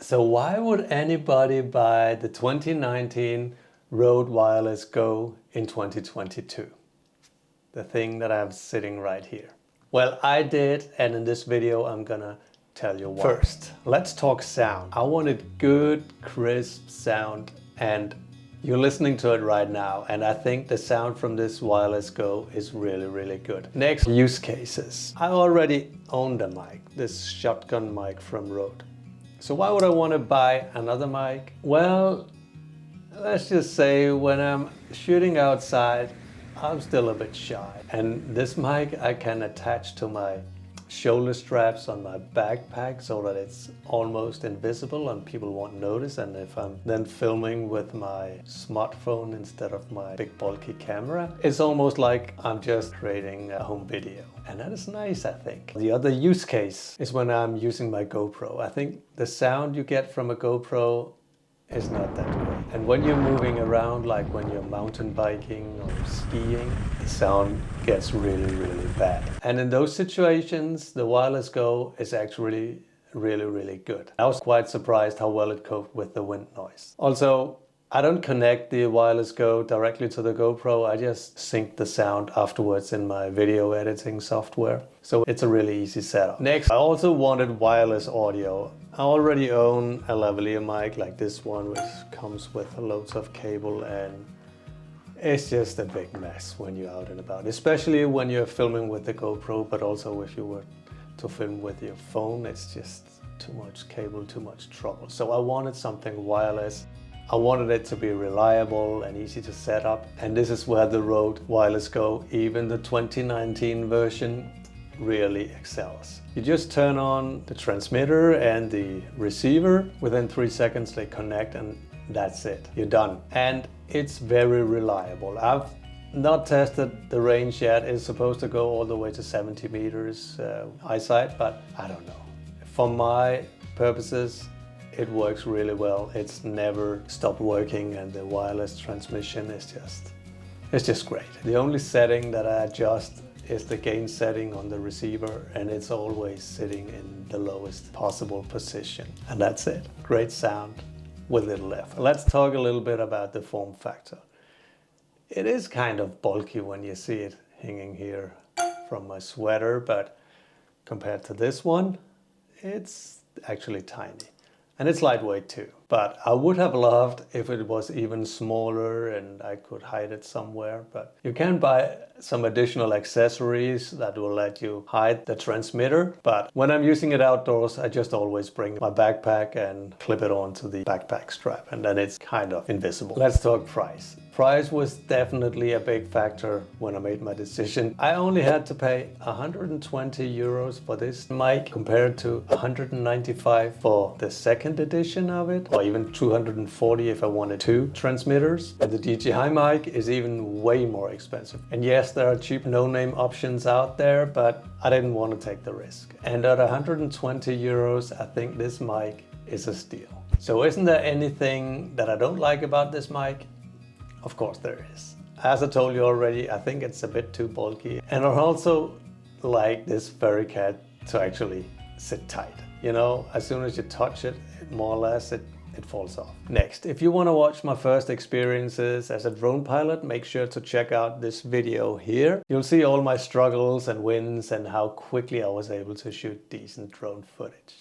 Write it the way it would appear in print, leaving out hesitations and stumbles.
So why would anybody buy the 2019 RØDE Wireless GO in 2022? The thing that I have sitting right here. Well, I did, and in this video I'm gonna tell you why. First, let's talk sound. I wanted good, crisp sound, and you're listening to it right now, and I think the sound from this Wireless GO is really, really good. Next, use cases. I already owned a mic, this shotgun mic from RØDE. So why would I want to buy another mic? Well, let's just say when I'm shooting outside, I'm still a bit shy. And this mic I can attach to my shoulder straps on my backpack so that it's almost invisible and people won't notice. And if I'm then filming with my smartphone instead of my big bulky camera, it's almost like I'm just creating a home video. And that is nice, I think. The other use case is when I'm using my GoPro. I think the sound you get from a GoPro is not that great. And when you're moving around, like when you're mountain biking or skiing, the sound gets really, really bad. And in those situations, the Wireless GO is actually really, really good. I was quite surprised how well it coped with the wind noise. Also, I don't connect the Wireless GO directly to the GoPro. I just sync the sound afterwards in my video editing software. So it's a really easy setup. Next, I also wanted wireless audio. I already own a lavalier mic like this one, which comes with loads of cable, and it's just a big mess when you're out and about, especially when you're filming with the GoPro, but also if you were to film with your phone, it's just too much cable, too much trouble. So I wanted something wireless. I wanted it to be reliable and easy to set up, and this is where the RØDE Wireless GO, even the 2019 version, really excels. You just turn on the transmitter and the receiver. Within 3 seconds they connect and that's it. You're done. And it's very reliable. I've not tested the range yet. It's supposed to go all the way to 70 meters eyesight, but I don't know. For my purposes, it works really well. It's never stopped working, and the wireless transmission is just great. The only setting that I adjust is the gain setting on the receiver, and it's always sitting in the lowest possible position. And that's it. Great sound with little effort. Let's talk a little bit about the form factor. It is kind of bulky when you see it hanging here from my sweater, but compared to this one, it's actually tiny. And it's lightweight too. But I would have loved if it was even smaller and I could hide it somewhere. But you can buy some additional accessories that will let you hide the transmitter. But when I'm using it outdoors, I just always bring my backpack and clip it onto the backpack strap, and then it's kind of invisible. Let's talk price. Price was definitely a big factor when I made my decision. I only had to pay 120 euros for this mic compared to 195 for the second edition of it, or even 240 if I wanted 2 transmitters. And the DJI Mic is even way more expensive. And yes, there are cheap no-name options out there, but I didn't want to take the risk. And at 120 euros, I think this mic is a steal. So isn't there anything that I don't like about this mic? Of course there is. As I told you already, I think it's a bit too bulky. And I also like this furry cat to actually sit tight. You know, as soon as you touch it, more or less, it falls off. Next, if you want to watch my first experiences as a drone pilot, make sure to check out this video here. You'll see all my struggles and wins and how quickly I was able to shoot decent drone footage.